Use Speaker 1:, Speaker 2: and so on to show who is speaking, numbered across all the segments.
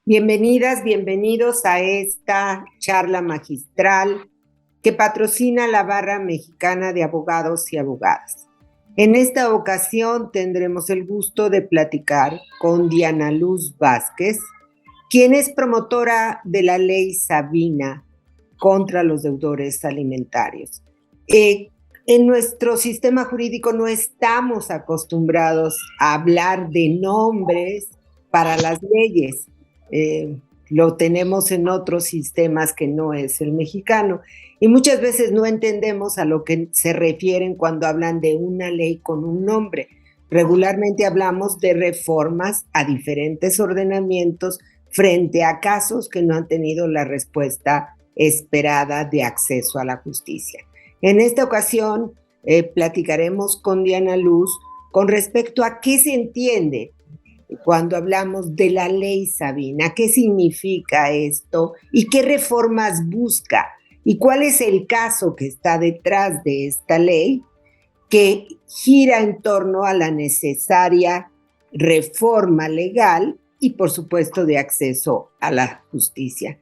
Speaker 1: Bienvenidas, bienvenidos a esta charla magistral que patrocina la Barra Mexicana de Abogados y Abogadas. En esta ocasión tendremos el gusto de platicar con Diana Luz Vázquez, quien es promotora de la Ley Sabina contra los deudores alimentarios. En nuestro sistema jurídico no estamos acostumbrados a hablar de nombres para las leyes. Lo tenemos en otros sistemas que no es el mexicano y muchas veces no entendemos a lo que se refieren cuando hablan de una ley con un nombre. Regularmente hablamos de reformas a diferentes ordenamientos frente a casos que no han tenido la respuesta esperada de acceso a la justicia. En esta ocasión platicaremos con Diana Luz con respecto a qué se entiende cuando hablamos de la Ley Sabina, qué significa esto y qué reformas busca y cuál es el caso que está detrás de esta ley que gira en torno a la necesaria reforma legal y, por supuesto, de acceso a la justicia.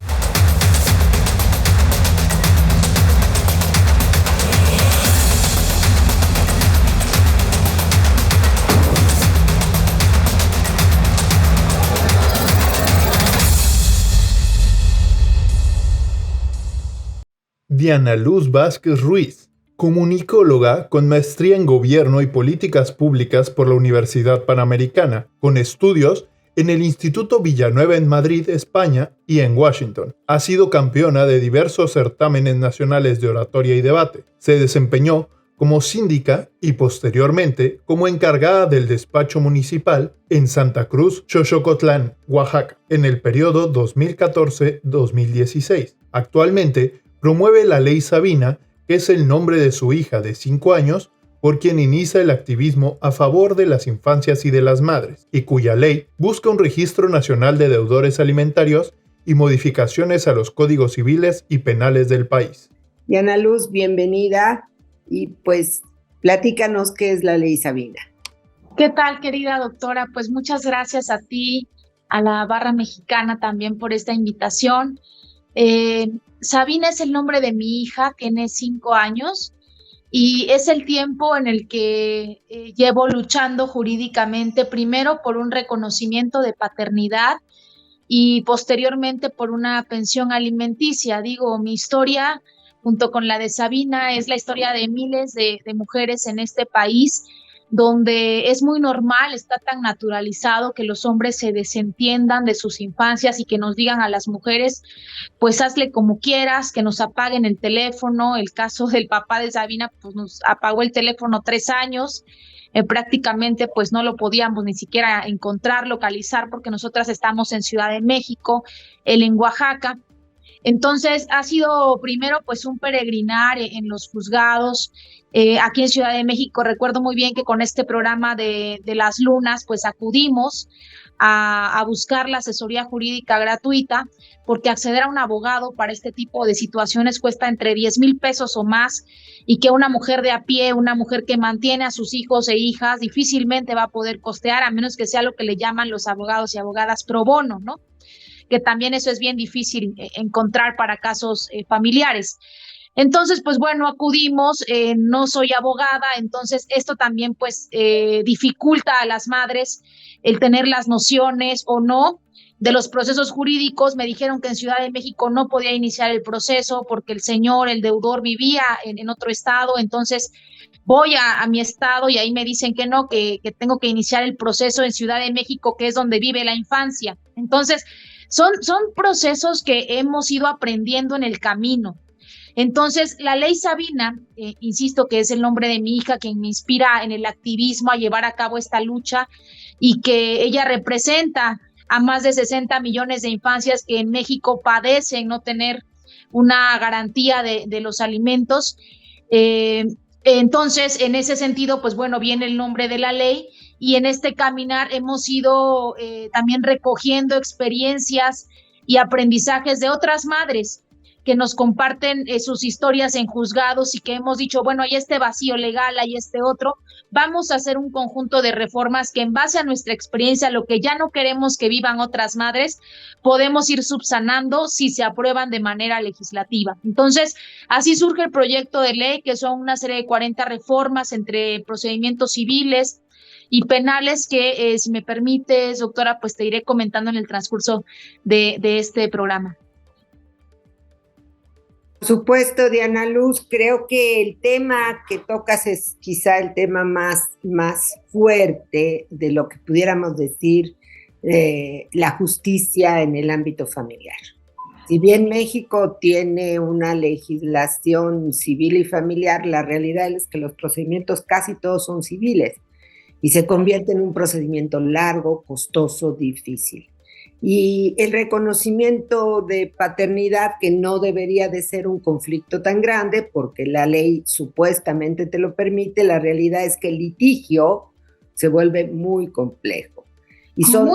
Speaker 2: Diana Luz Vázquez Ruiz, comunicóloga con maestría en Gobierno y Políticas Públicas por la Universidad Panamericana, con estudios en el Instituto Villanueva en Madrid, España, y en Washington. Ha sido campeona de diversos certámenes nacionales de oratoria y debate. Se desempeñó como síndica y posteriormente como encargada del despacho municipal en Santa Cruz, Xochocotlán, Oaxaca, en el periodo 2014-2016. Actualmente, promueve la Ley Sabina, que es el nombre de su hija de 5 años, por quien inicia el activismo a favor de las infancias y de las madres, y cuya ley busca un registro nacional de deudores alimentarios y modificaciones a los códigos civiles y penales del país.
Speaker 1: Diana Luz, bienvenida y pues platícanos qué es la Ley Sabina.
Speaker 3: ¿Qué tal, querida doctora? Pues muchas gracias a ti, a la Barra Mexicana también por esta invitación. Sabina es el nombre de mi hija, tiene 5 años y es el tiempo en el que llevo luchando jurídicamente, primero por un reconocimiento de paternidad y posteriormente por una pensión alimenticia. Digo, mi historia, junto con la de Sabina, es la historia de miles de mujeres en este país, donde es muy normal, está tan naturalizado que los hombres se desentiendan de sus infancias y que nos digan a las mujeres, pues hazle como quieras, que nos apaguen el teléfono. El caso del papá de Sabina, pues nos apagó el teléfono 3 años, prácticamente pues no lo podíamos ni siquiera encontrar, localizar, porque nosotras estamos en Ciudad de México, él en Oaxaca. Entonces ha sido primero pues un peregrinar en los juzgados. Aquí en Ciudad de México recuerdo muy bien que con este programa de las lunas pues acudimos a buscar la asesoría jurídica gratuita, porque acceder a un abogado para este tipo de situaciones cuesta entre 10,000 pesos o más, y que una mujer de a pie, una mujer que mantiene a sus hijos e hijas, difícilmente va a poder costear, a menos que sea lo que le llaman los abogados y abogadas pro bono, ¿no? Que también eso es bien difícil encontrar para casos familiares. Entonces, pues bueno, acudimos, no soy abogada, entonces esto también pues dificulta a las madres el tener las nociones o no de los procesos jurídicos. Me dijeron que en Ciudad de México no podía iniciar el proceso porque el señor, el deudor, vivía en otro estado. Entonces voy a mi estado y ahí me dicen que no, que tengo que iniciar el proceso en Ciudad de México, que es donde vive la infancia. Entonces, son procesos que hemos ido aprendiendo en el camino. Entonces, la Ley Sabina, insisto que es el nombre de mi hija, quien me inspira en el activismo a llevar a cabo esta lucha, y que ella representa a más de 60 millones de infancias que en México padecen no tener una garantía de los alimentos. Entonces, en ese sentido, pues bueno, viene el nombre de la ley, y en este caminar hemos ido también recogiendo experiencias y aprendizajes de otras madres que nos comparten sus historias en juzgados y que hemos dicho, bueno, hay este vacío legal, hay este otro, vamos a hacer un conjunto de reformas que en base a nuestra experiencia, lo que ya no queremos que vivan otras madres, podemos ir subsanando si se aprueban de manera legislativa. Entonces, así surge el proyecto de ley, que son una serie de 40 reformas entre procedimientos civiles y penales que, si me permites, doctora, pues te iré comentando en el transcurso de este programa.
Speaker 1: Por supuesto, Diana Luz, creo que el tema que tocas es quizá el tema más fuerte de lo que pudiéramos decir la justicia en el ámbito familiar. Si bien México tiene una legislación civil y familiar, la realidad es que los procedimientos casi todos son civiles y se convierte en un procedimiento largo, costoso, difícil. Y el reconocimiento de paternidad, que no debería de ser un conflicto tan grande, porque la ley supuestamente te lo permite, la realidad es que el litigio se vuelve muy complejo. Y son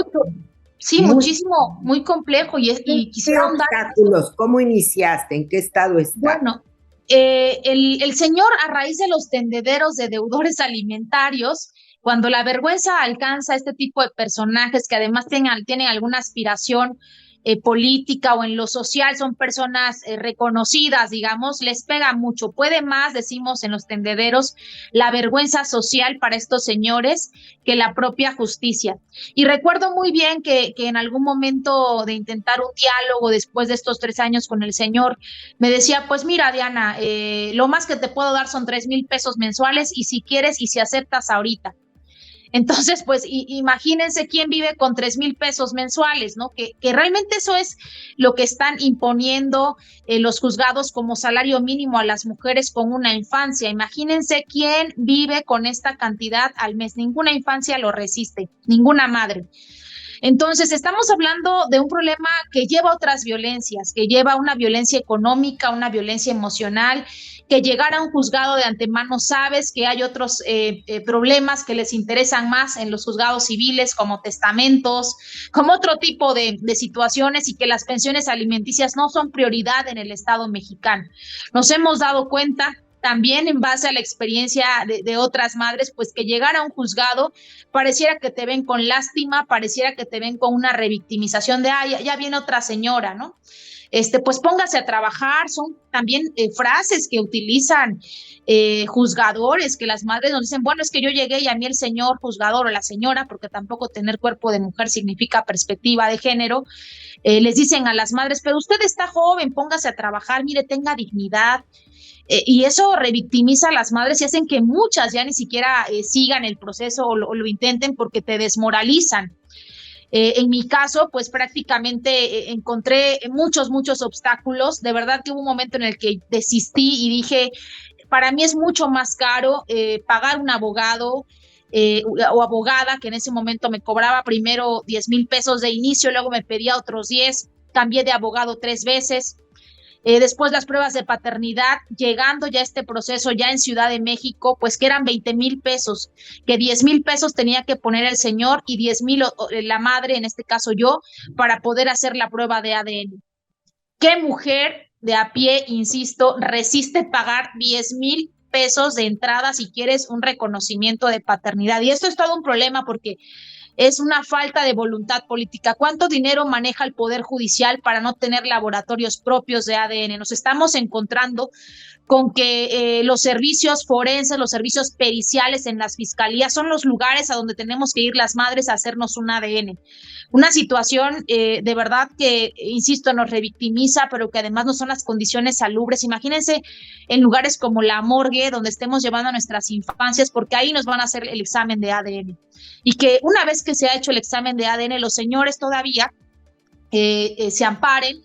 Speaker 3: muchísimo, muy complejo. Y quisiera ahondar.
Speaker 1: ¿Cómo iniciaste? ¿En qué estado estás?
Speaker 3: Bueno, el señor, a raíz de los tendederos de deudores alimentarios, cuando la vergüenza alcanza a este tipo de personajes que además tienen alguna aspiración política o en lo social, son personas reconocidas, digamos, les pega mucho. Puede más, decimos en los tendederos, la vergüenza social para estos señores que la propia justicia. Y recuerdo muy bien que en algún momento de intentar un diálogo después de estos 3 años con el señor, me decía, pues mira, Diana, lo más que te puedo dar son 3,000 pesos mensuales y si quieres y si aceptas ahorita. Entonces, pues imagínense quién vive con 3,000 pesos mensuales, ¿no? Que realmente eso es lo que están imponiendo los juzgados como salario mínimo a las mujeres con una infancia. Imagínense quién vive con esta cantidad al mes. Ninguna infancia lo resiste, ninguna madre. Entonces, estamos hablando de un problema que lleva a otras violencias, que lleva a una violencia económica, una violencia emocional, que llegar a un juzgado de antemano sabes que hay otros problemas que les interesan más en los juzgados civiles, como testamentos, como otro tipo de situaciones, y que las pensiones alimenticias no son prioridad en el Estado mexicano. Nos hemos dado cuenta también en base a la experiencia de otras madres, pues que llegar a un juzgado pareciera que te ven con lástima, pareciera que te ven con una revictimización de, ya viene otra señora, ¿no? Pues póngase a trabajar, son también frases que utilizan juzgadores, que las madres nos dicen, bueno, es que yo llegué y a mí el señor juzgador o la señora, porque tampoco tener cuerpo de mujer significa perspectiva de género, les dicen a las madres, pero usted está joven, póngase a trabajar, mire, tenga dignidad. Y eso revictimiza a las madres y hacen que muchas ya ni siquiera sigan el proceso o lo intenten porque te desmoralizan. En mi caso, pues prácticamente encontré muchos obstáculos. De verdad que hubo un momento en el que desistí y dije, para mí es mucho más caro pagar un abogado o abogada, que en ese momento me cobraba primero 10,000 pesos de inicio, luego me pedía otros 10, cambié de abogado 3 veces. Después las pruebas de paternidad, llegando ya a este proceso ya en Ciudad de México, pues que eran 20,000 pesos, que 10,000 pesos tenía que poner el señor y 10,000 la madre, en este caso yo, para poder hacer la prueba de ADN. ¿Qué mujer de a pie, insisto, resiste pagar 10,000 pesos de entrada si quieres un reconocimiento de paternidad? Y esto es todo un problema porque es una falta de voluntad política. ¿Cuánto dinero maneja el Poder Judicial para no tener laboratorios propios de ADN? Nos estamos encontrando con que los servicios forenses, los servicios periciales en las fiscalías son los lugares a donde tenemos que ir las madres a hacernos un ADN. Una situación de verdad que, insisto, nos revictimiza, pero que además no son las condiciones salubres. Imagínense en lugares como la morgue, donde estemos llevando a nuestras infancias, porque ahí nos van a hacer el examen de ADN. Y que una vez que se ha hecho el examen de ADN, los señores todavía se amparen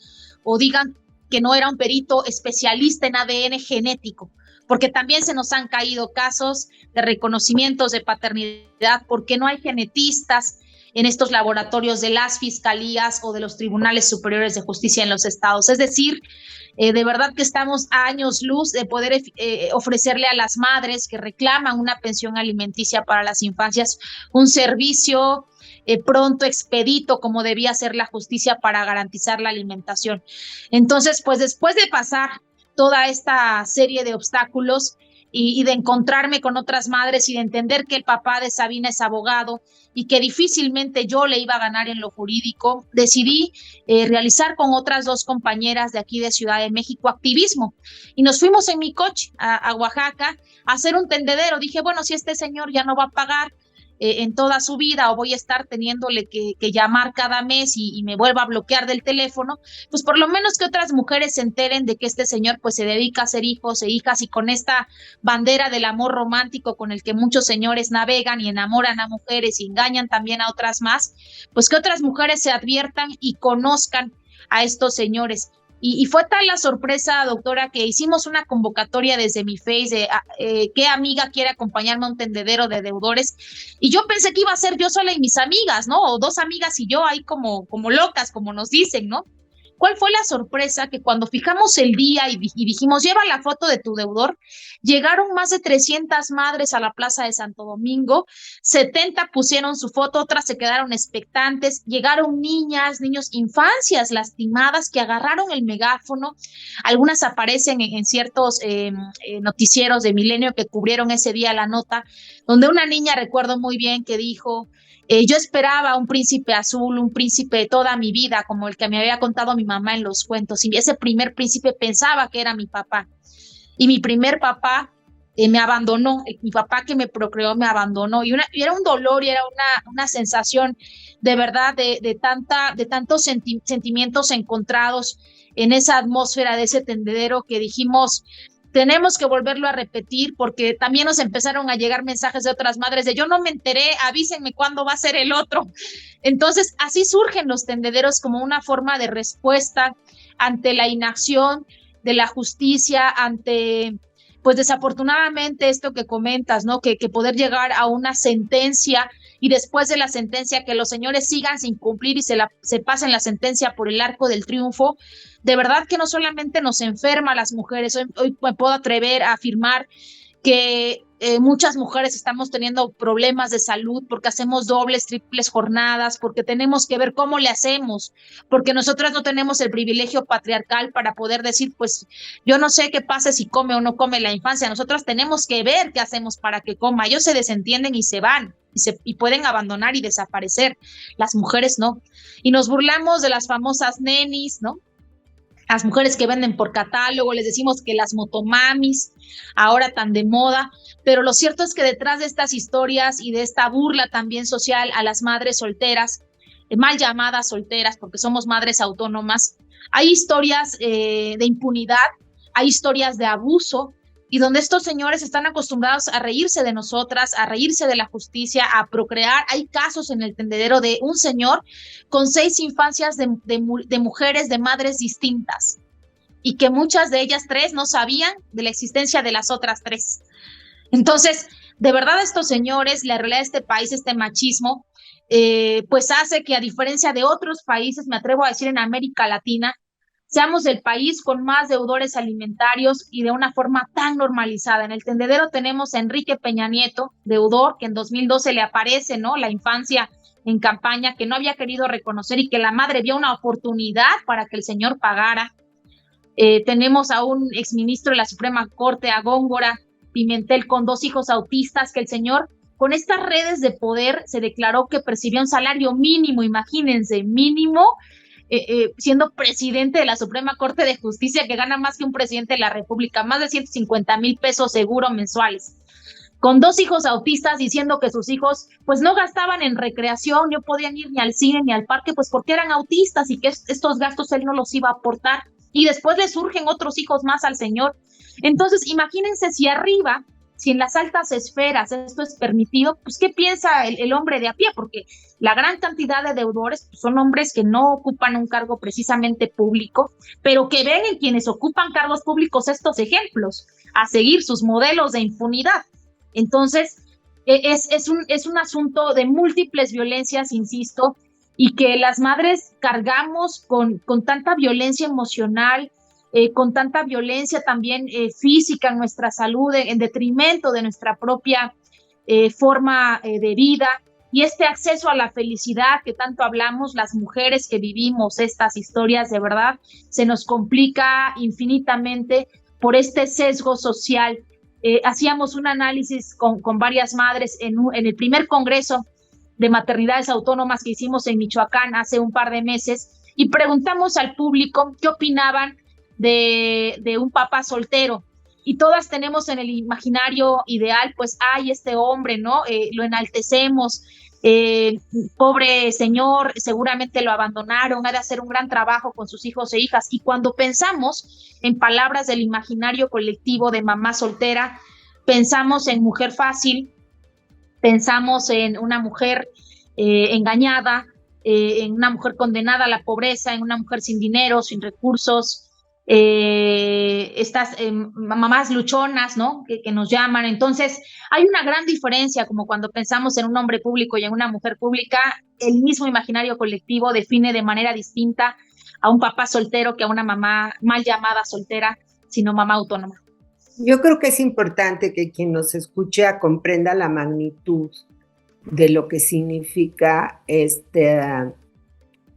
Speaker 3: o digan que no era un perito especialista en ADN genético, porque también se nos han caído casos de reconocimientos de paternidad porque no hay genetistas en estos laboratorios de las fiscalías o de los tribunales superiores de justicia en los estados. Es decir, de verdad que estamos a años luz de poder ofrecerle a las madres que reclaman una pensión alimenticia para las infancias un servicio pronto, expedito, como debía ser la justicia para garantizar la alimentación. Entonces, pues después de pasar toda esta serie de obstáculos y de encontrarme con otras madres y de entender que el papá de Sabina es abogado y que difícilmente yo le iba a ganar en lo jurídico, decidí realizar con otras 2 compañeras de aquí de Ciudad de México activismo. Y nos fuimos en mi coche a Oaxaca a hacer un tendedero. Dije, bueno, si este señor ya no va a pagar en toda su vida o voy a estar teniéndole que llamar cada mes y me vuelva a bloquear del teléfono, pues por lo menos que otras mujeres se enteren de que este señor pues se dedica a hacer hijos e hijas y con esta bandera del amor romántico con el que muchos señores navegan y enamoran a mujeres y engañan también a otras más, pues que otras mujeres se adviertan y conozcan a estos señores. Y fue tal la sorpresa, doctora, que hicimos una convocatoria desde mi Face de qué amiga quiere acompañarme a un tendedero de deudores. Y yo pensé que iba a ser yo sola y mis amigas, ¿no? O 2 amigas y yo ahí como locas, como nos dicen, ¿no? ¿Cuál fue la sorpresa? Que cuando fijamos el día y dijimos, lleva la foto de tu deudor, llegaron más de 300 madres a la Plaza de Santo Domingo, 70 pusieron su foto, otras se quedaron expectantes, llegaron niñas, niños, infancias lastimadas que agarraron el megáfono, algunas aparecen en ciertos noticieros de Milenio que cubrieron ese día la nota, donde una niña, recuerdo muy bien, que dijo, yo esperaba un príncipe azul, un príncipe de toda mi vida, como el que me había contado mi mamá en los cuentos, y ese primer príncipe pensaba que era mi papá, y mi primer papá me abandonó, mi papá que me procreó me abandonó, y era un dolor y era una sensación de verdad de tantos sentimientos encontrados en esa atmósfera de ese tendedero que dijimos, tenemos que volverlo a repetir porque también nos empezaron a llegar mensajes de otras madres de yo no me enteré, avísenme cuándo va a ser el otro. Entonces, así surgen los tendederos como una forma de respuesta ante la inacción de la justicia, ante, pues desafortunadamente esto que comentas, ¿no? Que poder llegar a una sentencia y después de la sentencia que los señores sigan sin cumplir y se pasen la sentencia por el arco del triunfo, de verdad que no solamente nos enferma a las mujeres, hoy me puedo atrever a afirmar que muchas mujeres estamos teniendo problemas de salud porque hacemos dobles, triples jornadas, porque tenemos que ver cómo le hacemos, porque nosotras no tenemos el privilegio patriarcal para poder decir, pues yo no sé qué pasa si come o no come la infancia, nosotras tenemos que ver qué hacemos para que coma, ellos se desentienden y se van, y pueden abandonar y desaparecer, las mujeres no, y nos burlamos de las famosas nenis, ¿no? Las mujeres que venden por catálogo, les decimos que las motomamis, ahora tan de moda, pero lo cierto es que detrás de estas historias y de esta burla también social a las madres solteras, mal llamadas solteras porque somos madres autónomas, hay historias de impunidad, hay historias de abuso, y donde estos señores están acostumbrados a reírse de nosotras, a reírse de la justicia, a procrear. Hay casos en el tendedero de un señor con 6 infancias de mujeres, de madres distintas, y que muchas de ellas 3 no sabían de la existencia de las otras 3. Entonces, de verdad estos señores, la realidad de este país, este machismo, pues hace que a diferencia de otros países, me atrevo a decir en América Latina, seamos el país con más deudores alimentarios y de una forma tan normalizada. En el tendedero tenemos a Enrique Peña Nieto, deudor, que en 2012 le aparece, ¿no? La infancia en campaña, que no había querido reconocer y que la madre vio una oportunidad para que el señor pagara. Tenemos a un exministro de la Suprema Corte, a Góngora Pimentel, con 2 hijos autistas, que el señor, con estas redes de poder, se declaró que percibía un salario mínimo, imagínense, mínimo, siendo presidente de la Suprema Corte de Justicia, que gana más que un presidente de la República, más de 150,000 pesos seguro mensuales, con 2 hijos autistas, diciendo que sus hijos pues no gastaban en recreación, no podían ir ni al cine ni al parque, pues porque eran autistas y que estos gastos él no los iba a aportar, y después le surgen otros hijos más al señor. Entonces imagínense si arriba, si en las altas esferas esto es permitido, pues ¿qué piensa el hombre de a pie? Porque la gran cantidad de deudores pues, son hombres que no ocupan un cargo precisamente público, pero que ven en quienes ocupan cargos públicos estos ejemplos, a seguir sus modelos de impunidad. Entonces, es un asunto de múltiples violencias, insisto, y que las madres cargamos con tanta violencia emocional, con tanta violencia también física en nuestra salud, en detrimento de nuestra propia forma de vida, y este acceso a la felicidad que tanto hablamos, las mujeres que vivimos estas historias, de verdad, se nos complica infinitamente por este sesgo social. Hacíamos un análisis con varias madres en el primer congreso de maternidades autónomas que hicimos en Michoacán hace un par de meses, y preguntamos al público qué opinaban de un papá soltero. Y todas tenemos en el imaginario ideal, pues, ay, este hombre, ¿no? Lo enaltecemos, pobre señor, seguramente lo abandonaron, ha de hacer un gran trabajo con sus hijos e hijas. Y cuando pensamos en palabras del imaginario colectivo de mamá soltera, pensamos en mujer fácil, pensamos en una mujer engañada, en una mujer condenada a la pobreza, en una mujer sin dinero, sin recursos, estas mamás luchonas, ¿no? Que nos llaman. Entonces, hay una gran diferencia, como cuando pensamos en un hombre público y en una mujer pública, el mismo imaginario colectivo define de manera distinta a un papá soltero que a una mamá mal llamada soltera, sino mamá autónoma.
Speaker 1: Yo creo que es importante que quien nos escucha comprenda la magnitud de lo que significa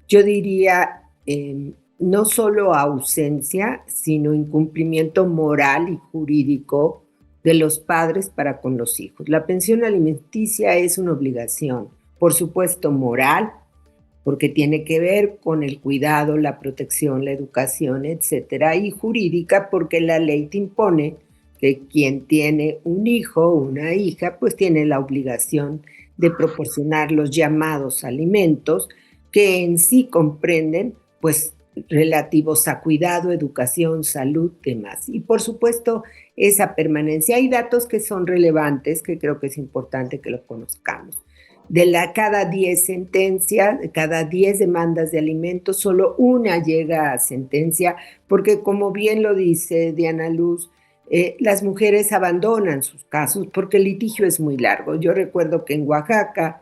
Speaker 1: yo diría, no solo ausencia, sino incumplimiento moral y jurídico de los padres para con los hijos. La pensión alimenticia es una obligación, por supuesto moral, porque tiene que ver con el cuidado, la protección, la educación, etcétera, y jurídica porque la ley te impone que quien tiene un hijo o una hija, pues tiene la obligación de proporcionar los llamados alimentos que en sí comprenden, pues, relativos a cuidado, educación, salud, demás. Y por supuesto, esa permanencia. Hay datos que son relevantes, que creo que es importante que los conozcamos. Cada 10 sentencias, de cada 10 demandas de alimentos, solo una llega a sentencia, porque como bien lo dice Diana Luz, las mujeres abandonan sus casos porque el litigio es muy largo. Yo recuerdo que en Oaxaca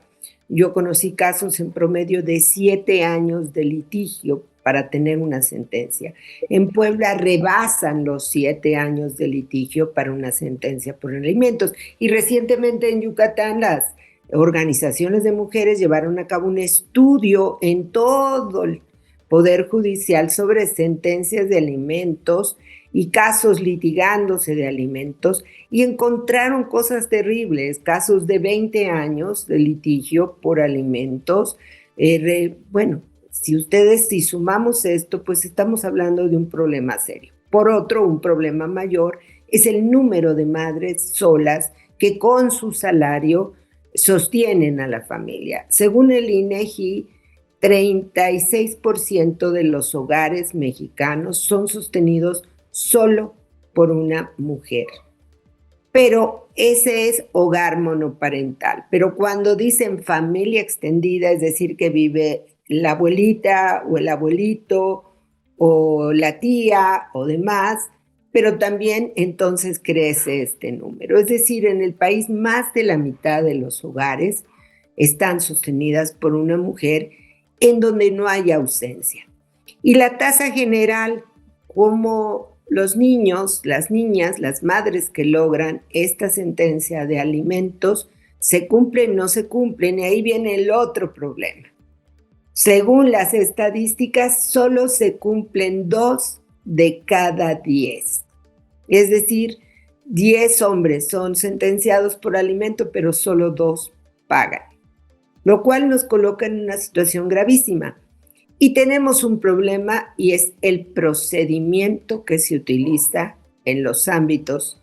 Speaker 1: yo conocí casos en promedio de 7 años de litigio para tener una sentencia. En Puebla rebasan los 7 años de litigio para una sentencia por alimentos. Y recientemente en Yucatán las organizaciones de mujeres llevaron a cabo un estudio en todo el Poder Judicial sobre sentencias de alimentos y casos litigándose de alimentos, y encontraron cosas terribles, casos de 20 años de litigio por alimentos. Bueno, si sumamos esto, pues estamos hablando de un problema serio. Por otro, un problema mayor es el número de madres solas que con su salario sostienen a la familia. Según el INEGI, 36% de los hogares mexicanos son sostenidos solo por una mujer. Pero ese es hogar monoparental. Pero cuando dicen familia extendida, es decir, que vive la abuelita o el abuelito o la tía o demás, pero también entonces crece este número. Es decir, en el país más de la mitad de los hogares están sostenidas por una mujer en donde no hay ausencia. Y la tasa general, como los niños, las niñas, las madres que logran esta sentencia de alimentos, se cumplen, no se cumplen, y ahí viene el otro problema. Según las estadísticas, solo se cumplen 2 de cada 10. Es decir, 10 hombres son sentenciados por alimento, pero solo 2 pagan, lo cual nos coloca en una situación gravísima. Y tenemos un problema, y es el procedimiento que se utiliza en los ámbitos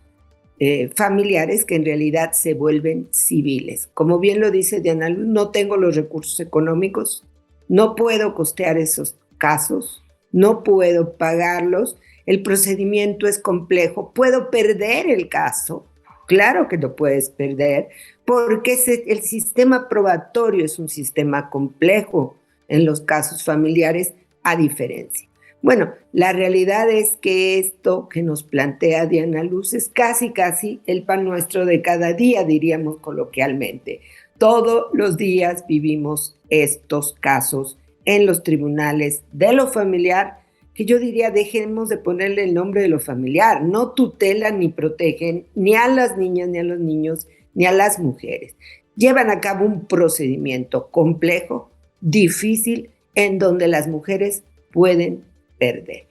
Speaker 1: familiares, que en realidad se vuelven civiles. Como bien lo dice Diana Luz, no tengo los recursos económicos, no puedo costear esos casos, no puedo pagarlos, el procedimiento es complejo, puedo perder el caso, claro que lo puedes perder, porque el sistema probatorio es un sistema complejo en los casos familiares, a diferencia. Bueno, la realidad es que esto que nos plantea Diana Luz es casi el pan nuestro de cada día, diríamos coloquialmente. Todos los días vivimos estos casos en los tribunales de lo familiar, que yo diría dejemos de ponerle el nombre de lo familiar, no tutelan ni protegen ni a las niñas, ni a los niños, ni a las mujeres. llevan a cabo un procedimiento complejo, difícil, en donde las mujeres pueden perder.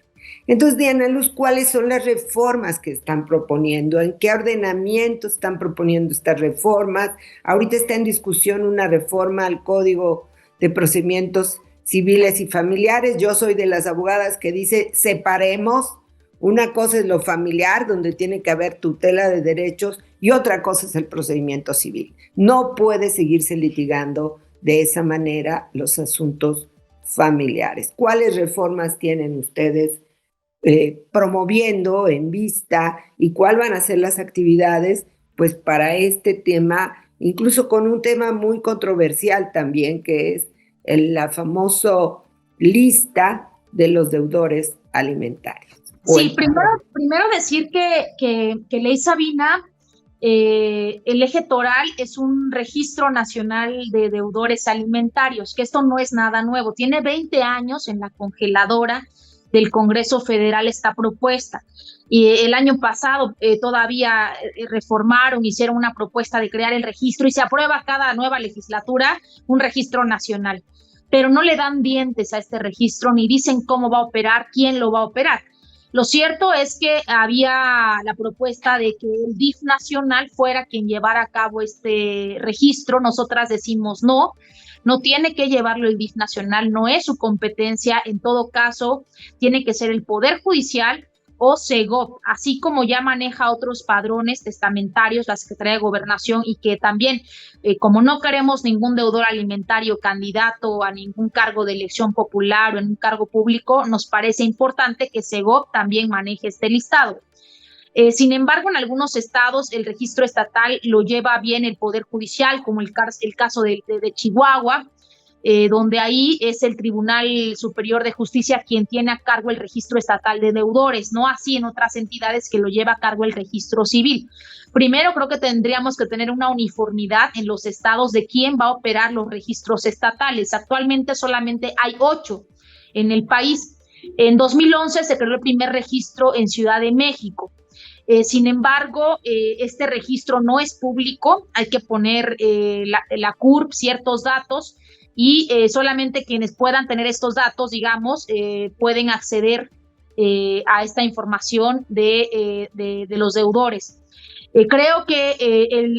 Speaker 1: Entonces, Diana Luz, ¿cuáles son las reformas que están proponiendo? ¿En qué ordenamiento están proponiendo estas reformas? Ahorita está en discusión una reforma al Código de Procedimientos Civiles y Familiares. Yo soy de las abogadas que dice separemos. Una cosa es lo familiar, donde tiene que haber tutela de derechos, y otra cosa es el procedimiento civil. No puede seguirse litigando de esa manera los asuntos familiares. ¿Cuáles reformas tienen ustedes promoviendo en vista y cuál van a ser las actividades pues para este tema, incluso con un tema muy controversial también, que es la famosa lista de los deudores alimentarios?
Speaker 3: Sí, primero decir que Ley Sabina, el eje toral es un registro nacional de deudores alimentarios, que esto no es nada nuevo, tiene 20 años en la congeladora del Congreso Federal esta propuesta. Y el año pasado todavía reformaron, hicieron una propuesta de crear el registro y se aprueba cada nueva legislatura un registro nacional. Pero no le dan dientes a este registro ni dicen cómo va a operar, quién lo va a operar. Lo cierto es que había la propuesta de que el DIF nacional fuera quien llevara a cabo este registro. Nosotras decimos no tiene que llevarlo el DIF nacional, no es su competencia. En todo caso, tiene que ser el Poder Judicial o SEGOP, así como ya maneja otros padrones testamentarios la Secretaría de Gobernación, y que también, como no queremos ningún deudor alimentario candidato a ningún cargo de elección popular o en un cargo público, nos parece importante que SEGOP también maneje este listado. Sin embargo, en algunos estados el registro estatal lo lleva bien el Poder Judicial, como el caso de Chihuahua, donde ahí es el Tribunal Superior de Justicia quien tiene a cargo el registro estatal de deudores, no así en otras entidades que lo lleva a cargo el registro civil. Primero, creo que tendríamos que tener una uniformidad en los estados de quién va a operar los registros estatales. Actualmente solamente hay 8 en el país. En 2011 se creó el primer registro en Ciudad de México. Sin embargo, este registro no es público, hay que poner la CURP ciertos datos, y solamente quienes puedan tener estos datos, digamos, pueden acceder a esta información de los deudores. Creo que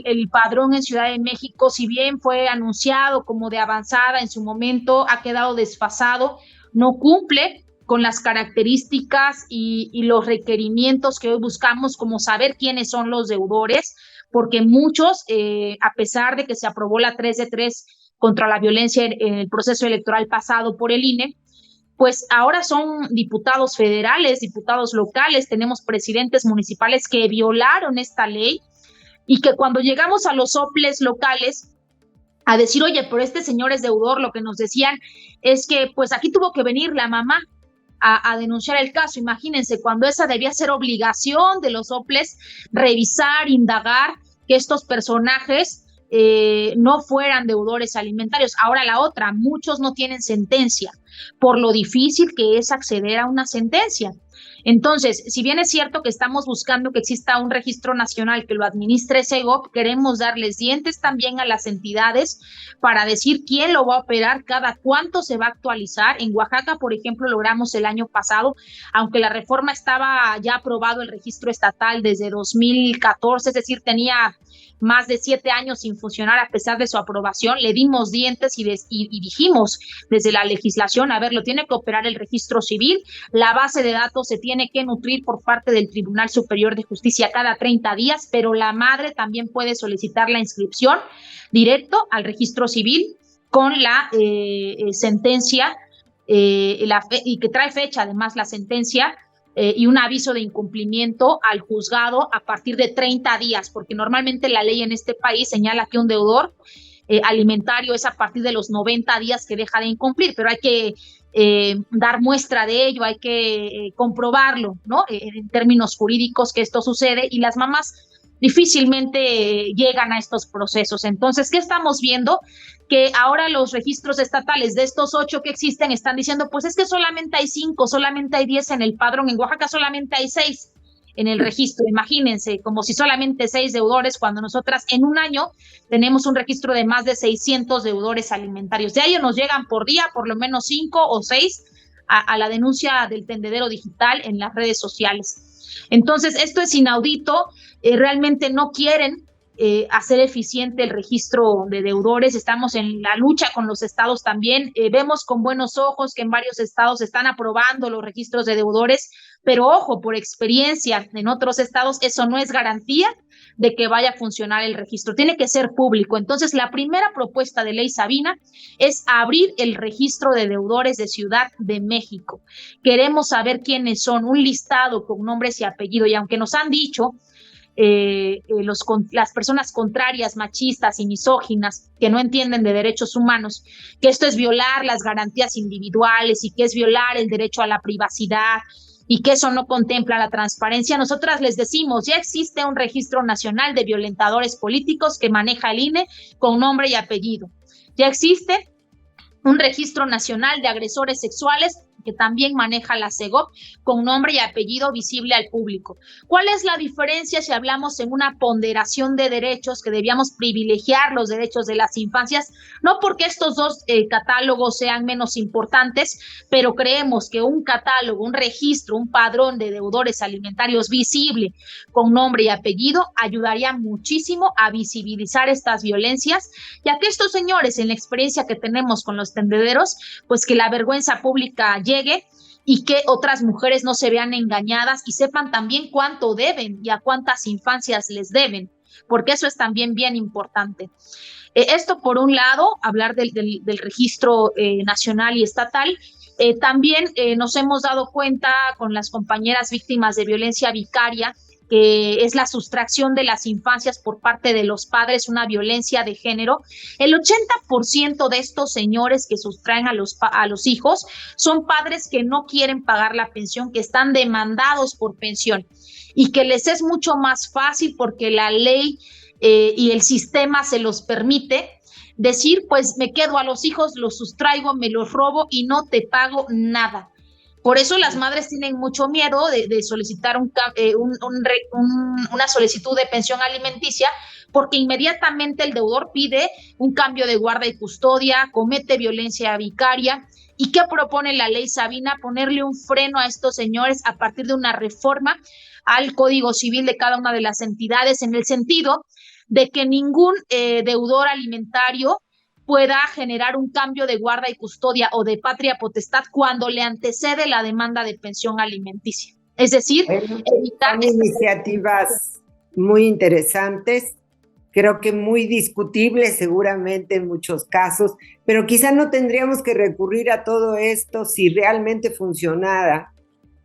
Speaker 3: el padrón en Ciudad de México, si bien fue anunciado como de avanzada en su momento, ha quedado desfasado, no cumple con las características y los requerimientos que hoy buscamos, como saber quiénes son los deudores, porque muchos, a pesar de que se aprobó la 3 de 3 contra la violencia en el proceso electoral pasado por el INE, pues ahora son diputados federales, diputados locales, tenemos presidentes municipales que violaron esta ley, y que cuando llegamos a los soples locales a decir, oye, pero este señor es deudor, lo que nos decían es que pues aquí tuvo que venir la mamá a denunciar el caso. Imagínense, cuando esa debía ser obligación de los soples, revisar, indagar que estos personajes no fueran deudores alimentarios. Ahora la otra, muchos no tienen sentencia por lo difícil que es acceder a una sentencia. Entonces, si bien es cierto que estamos buscando que exista un registro nacional que lo administre SEGOP, queremos darles dientes también a las entidades para decir quién lo va a operar, cada cuánto se va a actualizar. En Oaxaca, por ejemplo, logramos el año pasado, aunque la reforma estaba ya aprobado el registro estatal desde 2014, es decir, tenía más de 7 años sin funcionar a pesar de su aprobación, le dimos dientes y dijimos desde la legislación, a ver, lo tiene que operar el registro civil, la base de datos se tiene que nutrir por parte del Tribunal Superior de Justicia cada 30 días, pero la madre también puede solicitar la inscripción directo al registro civil con la sentencia y que trae fecha además la sentencia, y un aviso de incumplimiento al juzgado a partir de 30 días, porque normalmente la ley en este país señala que un deudor alimentario es a partir de los 90 días que deja de incumplir, pero hay que dar muestra de ello, hay que comprobarlo, ¿no? En términos jurídicos que esto sucede, y las mamás difícilmente llegan a estos procesos. Entonces, ¿qué estamos viendo? Que ahora los registros estatales de estos 8 que existen están diciendo, pues es que solamente hay 5, solamente hay 10 en el padrón, en Oaxaca solamente hay 6. en el registro. Imagínense, como si solamente 6 deudores, cuando nosotras en un año tenemos un registro de más de 600 deudores alimentarios. De ahí nos llegan por día por lo menos 5 o 6 a la denuncia del tendedero digital en las redes sociales. Entonces, esto es inaudito, realmente no quieren hacer eficiente el registro de deudores. Estamos en la lucha con los estados también. Vemos con buenos ojos que en varios estados están aprobando los registros de deudores, pero ojo, por experiencia en otros estados, eso no es garantía de que vaya a funcionar el registro. Tiene que ser público. Entonces, la primera propuesta de ley Sabina es abrir el registro de deudores de Ciudad de México. Queremos saber quiénes son, un listado con nombres y apellido, y aunque nos han dicho las personas contrarias, machistas y misóginas que no entienden de derechos humanos, que esto es violar las garantías individuales y que es violar el derecho a la privacidad y que eso no contempla la transparencia, nosotras les decimos, ya existe un registro nacional de violentadores políticos que maneja el INE con nombre y apellido. Ya existe un registro nacional de agresores sexuales que también maneja la CEGOP con nombre y apellido visible al público. ¿Cuál es la diferencia si hablamos en una ponderación de derechos que debíamos privilegiar los derechos de las infancias? No porque estos dos catálogos sean menos importantes, pero creemos que un catálogo, un registro, un padrón de deudores alimentarios visible con nombre y apellido ayudaría muchísimo a visibilizar estas violencias, ya que estos señores, en la experiencia que tenemos con los tendederos, pues que la vergüenza pública llegue y que otras mujeres no se vean engañadas y sepan también cuánto deben y a cuántas infancias les deben, porque eso es también bien importante. Esto por un lado, hablar del registro nacional y estatal. También nos hemos dado cuenta con las compañeras víctimas de violencia vicaria, que es la sustracción de las infancias por parte de los padres, una violencia de género. El 80% de estos señores que sustraen a los hijos son padres que no quieren pagar la pensión, que están demandados por pensión y que les es mucho más fácil porque la ley y el sistema se los permite decir, pues me quedo a los hijos, los sustraigo, me los robo y no te pago nada. Por eso las madres tienen mucho miedo de solicitar una solicitud de pensión alimenticia, porque inmediatamente el deudor pide un cambio de guarda y custodia, comete violencia vicaria. ¿Y qué propone la ley Sabina? Ponerle un freno a estos señores a partir de una reforma al Código Civil de cada una de las entidades, en el sentido de que ningún deudor alimentario pueda generar un cambio de guarda y custodia o de patria potestad cuando le antecede la demanda de pensión alimenticia. Es decir,
Speaker 1: evitar iniciativas muy interesantes, creo que muy discutibles seguramente en muchos casos, pero quizá no tendríamos que recurrir a todo esto si realmente funcionara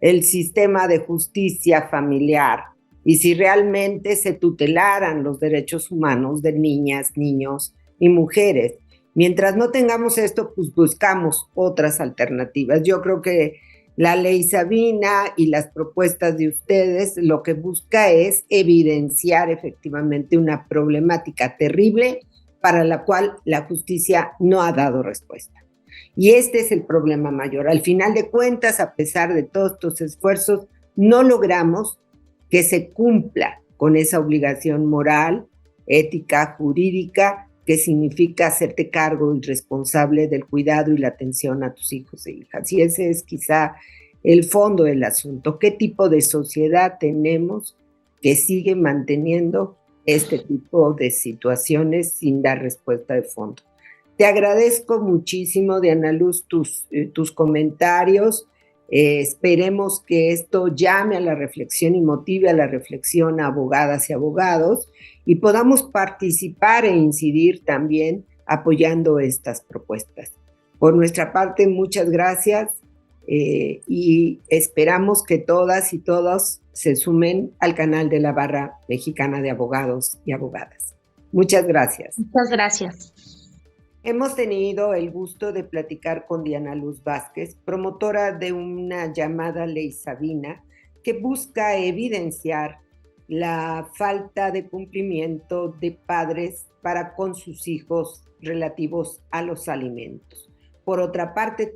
Speaker 1: el sistema de justicia familiar y si realmente se tutelaran los derechos humanos de niñas, niños y mujeres. Mientras no tengamos esto, pues buscamos otras alternativas. Yo creo que la ley Sabina y las propuestas de ustedes lo que busca es evidenciar efectivamente una problemática terrible para la cual la justicia no ha dado respuesta. Y este es el problema mayor. Al final de cuentas, a pesar de todos estos esfuerzos, no logramos que se cumpla con esa obligación moral, ética, jurídica, que significa hacerte cargo y responsable del cuidado y la atención a tus hijos e hijas. Y ese es quizá el fondo del asunto. ¿Qué tipo de sociedad tenemos que sigue manteniendo este tipo de situaciones sin dar respuesta de fondo? Te agradezco muchísimo, Diana Luz, tus comentarios. Esperemos que esto llame a la reflexión y motive a la reflexión a abogadas y abogados y podamos participar e incidir también apoyando estas propuestas. Por nuestra parte, muchas gracias y esperamos que todas y todos se sumen al canal de la Barra Mexicana de Abogados y Abogadas. Muchas gracias.
Speaker 3: Muchas gracias.
Speaker 1: Hemos tenido el gusto de platicar con Diana Luz Vázquez, promotora de una llamada Ley Sabina, que busca evidenciar la falta de cumplimiento de padres para con sus hijos relativos a los alimentos. Por otra parte,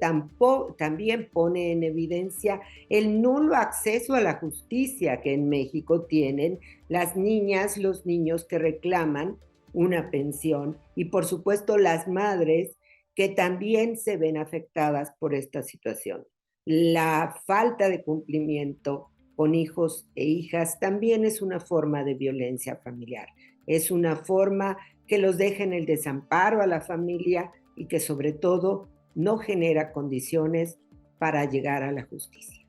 Speaker 1: también pone en evidencia el nulo acceso a la justicia que en México tienen las niñas, los niños que reclaman una pensión y por supuesto las madres que también se ven afectadas por esta situación. La falta de cumplimiento con hijos e hijas también es una forma de violencia familiar. Es una forma que los deja en el desamparo a la familia y que sobre todo no genera condiciones para llegar a la justicia.